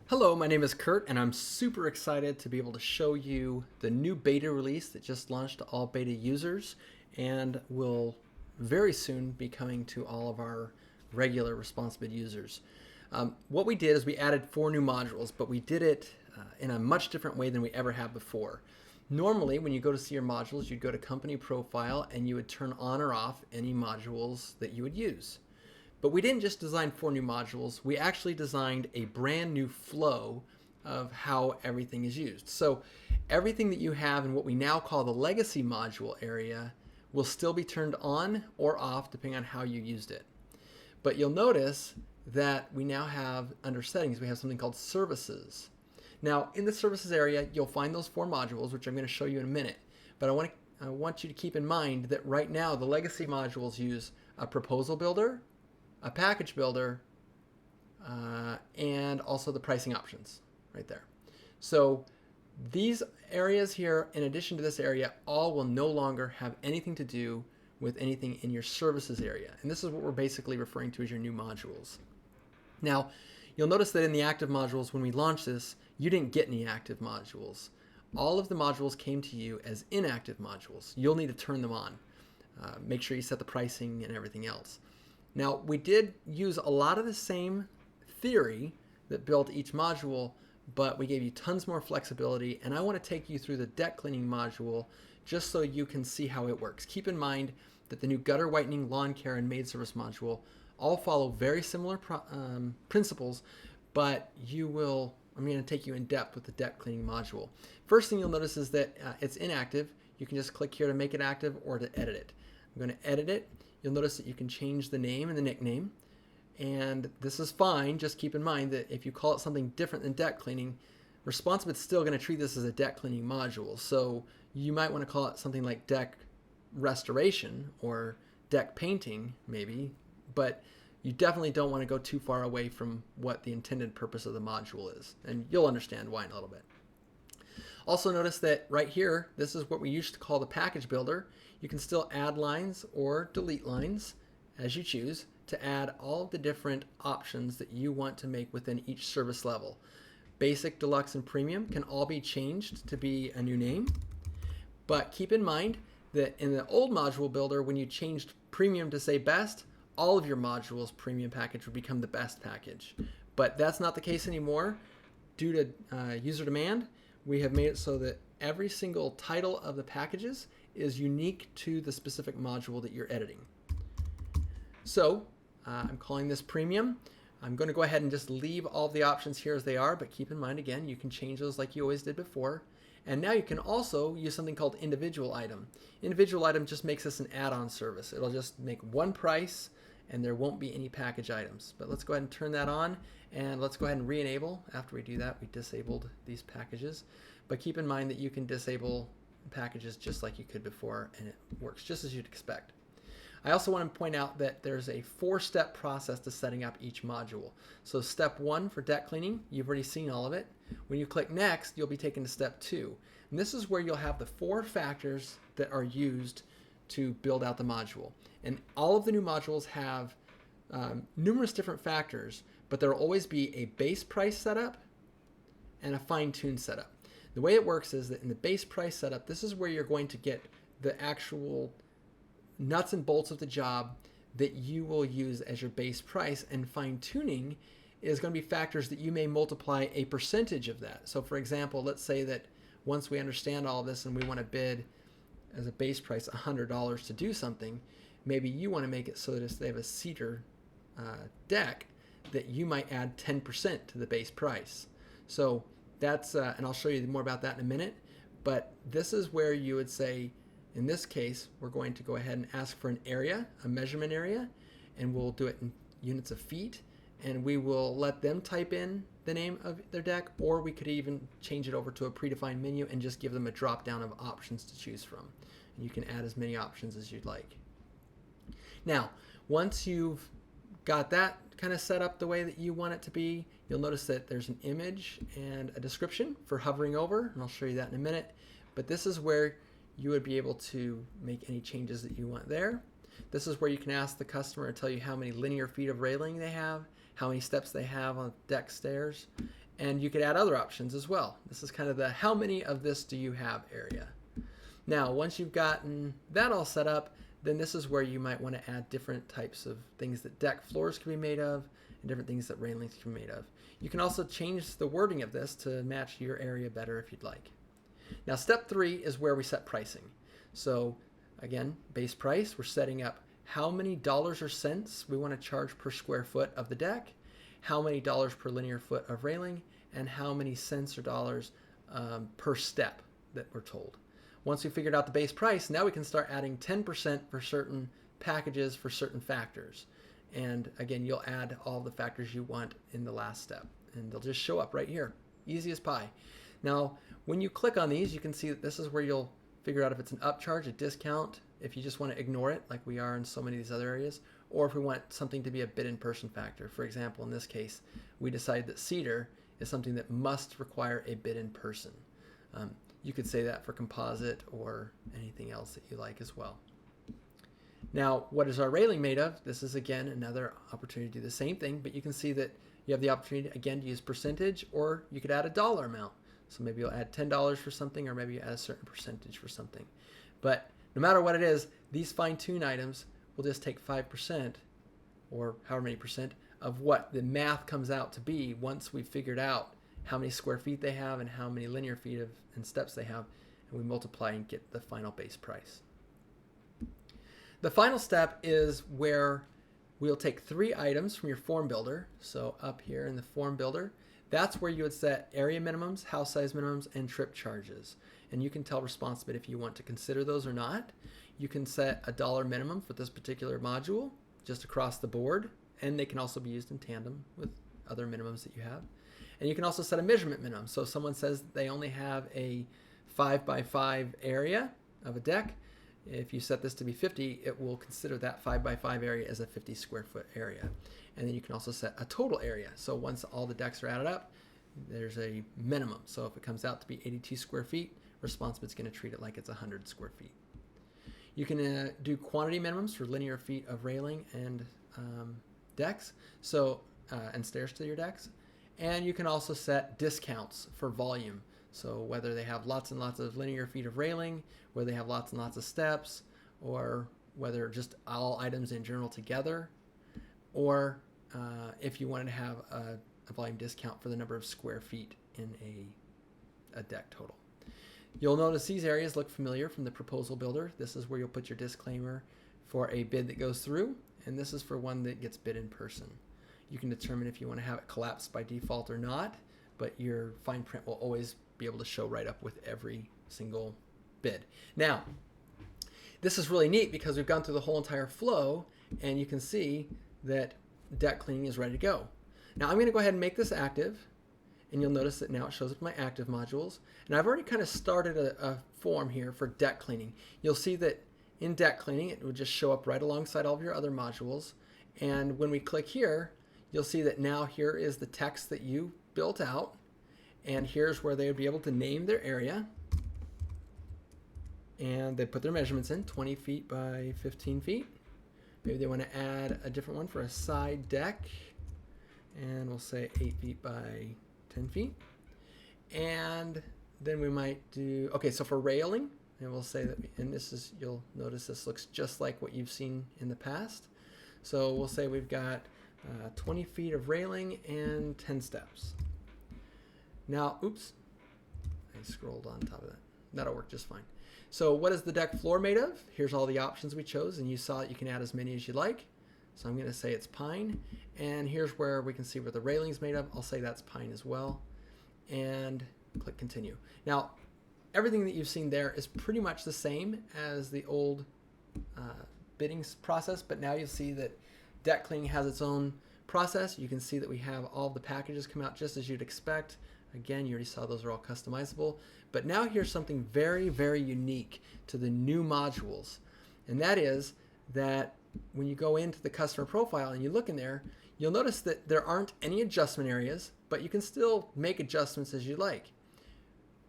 Hello, my name is Kurt, and I'm super excited to be able to show you the new beta release that just launched to all beta users and will very soon be coming to all of our regular Responsible users. What we did is we added 4 new modules, but we did it in a much different way than we ever have before. Normally, when you go to see your modules, you'd go to Company Profile and you would turn on or off any modules that you would use. But we didn't just design 4 new modules, we actually designed a brand new flow of how everything is used. So everything that you have in what we now call the legacy module area will still be turned on or off depending on how you used it. But you'll notice that we now have, under settings, we have something called services. Now in the services area, you'll find those 4 modules, which I'm going to show you in a minute. But I want you to keep in mind that right now the legacy modules use a proposal builder, a package builder, and also the pricing options right there. So these areas here, in addition to this area, all will no longer have anything to do with anything in your services area. And this is what we're basically referring to as your new modules. Now, you'll notice that in the active modules, when we launched this, you didn't get any active modules. All of the modules came to you as inactive modules. You'll need to turn them on. Make sure you set the pricing and everything else. Now, we did use a lot of the same theory that built each module, but we gave you tons more flexibility, and I want to take you through the deck cleaning module just so you can see how it works. Keep in mind that the new gutter whitening, lawn care, and maid service module all follow very similar principles, but I'm going to take you in depth with the deck cleaning module. First thing you'll notice is that it's inactive. You can just click here to make it active or to edit it. I'm going to edit it. You'll notice that you can change the name and the nickname, and this is fine. Just keep in mind that if you call it something different than deck cleaning, Responsive is still going to treat this as a deck cleaning module. So you might want to call it something like deck restoration or deck painting maybe, but you definitely don't want to go too far away from what the intended purpose of the module is, and you'll understand why in a little bit. Also notice that right here, this is what we used to call the package builder. You can still add lines or delete lines as you choose to add all of the different options that you want to make within each service level. Basic, deluxe, and premium can all be changed to be a new name. But keep in mind that in the old module builder, when you changed premium to say best, all of your modules premium package would become the best package. But that's not the case anymore. Due to user demand, we have made it so that every single title of the packages is unique to the specific module that you're editing. So I'm calling this premium. I'm going to go ahead and just leave all of the options here as they are, but keep in mind again, you can change those like you always did before. And now you can also use something called individual item. Individual item just makes this an add-on service. It'll just make one price and there won't be any package items. But let's go ahead and turn that on, and let's go ahead and re-enable. After we do that, we disabled these packages. But keep in mind that you can disable packages just like you could before, and it works just as you'd expect. I also want to point out that there's a 4-step process to setting up each module. So step 1 for deck cleaning, you've already seen all of it. When you click next, you'll be taken to step 2. And this is where you'll have the 4 factors that are used to build out the module. And all of the new modules have numerous different factors, but there will always be a base price setup and a fine-tuned setup. The way it works is that in the base price setup, this is where you're going to get the actual nuts and bolts of the job that you will use as your base price, and fine-tuning is going to be factors that you may multiply a percentage of that. So for example, let's say that once we understand all of this and we want to bid as a base price $100 to do something, maybe you want to make it so that if they have a cedar deck, that you might add 10% to the base price. So that's, and I'll show you more about that in a minute, but this is where you would say, in this case, we're going to go ahead and ask for an area, a measurement area, and we'll do it in units of feet, and we will let them type in the name of their deck, or we could even change it over to a predefined menu and just give them a drop down of options to choose from. And you can add as many options as you'd like. Now, once you've got that kind of set up the way that you want it to be, you'll notice that there's an image and a description for hovering over, and I'll show you that in a minute. But this is where you would be able to make any changes that you want there. This is where you can ask the customer to tell you how many linear feet of railing they have, how many steps they have on deck stairs, And you could add other options as well. This is kind of the how many of this do you have area. Now, once you've gotten that all set up, then this is where you might want to add different types of things that deck floors can be made of and different things that railings can be made of. You can also change the wording of this to match your area better if you'd like. Now, step 3 is where we set pricing. So again, base price, we're setting up how many dollars or cents we want to charge per square foot of the deck, how many dollars per linear foot of railing, and how many cents or dollars per step that we're told. Once we figured out the base price, now we can start adding 10% for certain packages for certain factors. And again, you'll add all the factors you want in the last step, and they'll just show up right here. Easy as pie. Now, when you click on these, you can see that this is where you'll figure out if it's an upcharge, a discount, if you just want to ignore it like we are in so many of these other areas, or if we want something to be a bid-in-person factor. For example, in this case, we decided that cedar is something that must require a bid-in-person. You could say that for composite or anything else that you like as well. Now, what is our railing made of? This is, again, another opportunity to do the same thing, but you can see that you have the opportunity, again, to use percentage, or you could add a dollar amount. So maybe you'll add $10 for something, or maybe you add a certain percentage for something. But no matter what it is, these fine-tune items will just take 5%, or however many percent, of what the math comes out to be once we've figured out how many square feet they have and how many linear feet and steps they have, and we multiply and get the final base price. The final step is where we'll take 3 items from your form builder. So up here in the form builder, that's where you would set area minimums, house size minimums, and trip charges. And you can tell ResponsiBid if you want to consider those or not. You can set a dollar minimum for this particular module just across the board, and they can also be used in tandem with other minimums that you have. And you can also set a measurement minimum. So if someone says they only have a 5x5 area of a deck, if you set this to be 50, it will consider that 5x5 area as a 50 square foot area. And then you can also set a total area. So once all the decks are added up, there's a minimum. So if it comes out to be 82 square feet, ResponsiBid's going to treat it like it's 100 square feet. You can do quantity minimums for linear feet of railing and decks, and stairs to your decks. And you can also set discounts for volume. So whether they have lots and lots of linear feet of railing, whether they have lots and lots of steps, or whether just all items in general together, or if you wanted to have a volume discount for the number of square feet in a deck total. You'll notice these areas look familiar from the proposal builder. This is where you'll put your disclaimer for a bid that goes through, and this is for one that gets bid in person. You can determine if you want to have it collapsed by default or not, but your fine print will always be able to show right up with every single bid. Now, this is really neat because we've gone through the whole entire flow, and you can see that deck cleaning is ready to go. Now I'm going to go ahead and make this active, and you'll notice that now it shows up in my active modules. And I've already kind of started a form here for deck cleaning. You'll see that in deck cleaning, it would just show up right alongside all of your other modules. And when we click here, you'll see that now here is the text that you built out, and here's where they would be able to name their area, and they put their measurements in, 20 feet by 15 feet. Maybe they want to add a different one for a side deck, and we'll say 8 feet by 10 feet. And then we might do, okay, so for railing, and we'll say that, and this is, you'll notice this looks just like what you've seen in the past. So we'll say we've got 20 feet of railing and 10 steps. Now, oops, I scrolled on top of that. That'll work just fine. So what is the deck floor made of? Here's all the options we chose, and you saw that you can add as many as you like. So I'm going to say it's pine, and here's where we can see where the railing's made of. I'll say that's pine as well, and click continue. Now, everything that you've seen there is pretty much the same as the old bidding process, but now you'll see that deck cleaning has its own process. You can see that we have all the packages come out just as you'd expect. Again, you already saw those are all customizable. But now here's something very, very unique to the new modules. And that is that when you go into the customer profile and you look in there, you'll notice that there aren't any adjustment areas, but you can still make adjustments as you like.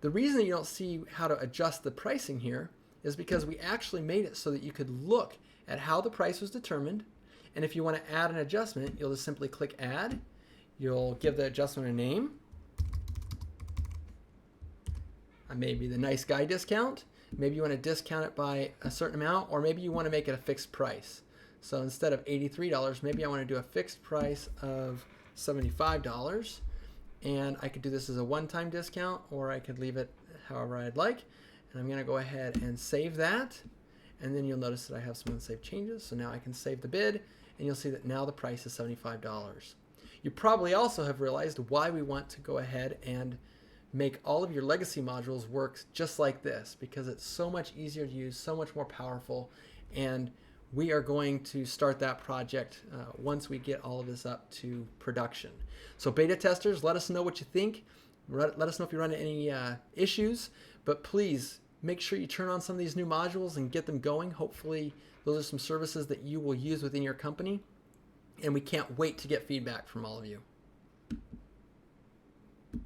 The reason you don't see how to adjust the pricing here is because we actually made it so that you could look at how the price was determined. And if you want to add an adjustment, you'll just simply click add. You'll give the adjustment a name. maybe the nice guy discount. Maybe you want to discount it by a certain amount, or maybe you want to make it a fixed price. So instead of $83, maybe I want to do a fixed price of $75. And I could do this as a one-time discount, or I could leave it however I'd like. And I'm going to go ahead and save that. And then you'll notice that I have some unsaved changes. So now I can save the bid, and you'll see that now the price is $75. You probably also have realized why we want to go ahead and make all of your legacy modules work just like this, because it's so much easier to use, so much more powerful, and we are going to start that project once we get all of this up to production. So beta testers, let us know what you think. Let us know if you run into any issues, but please make sure you turn on some of these new modules and get them going. Hopefully those are some services that you will use within your company, and we can't wait to get feedback from all of you.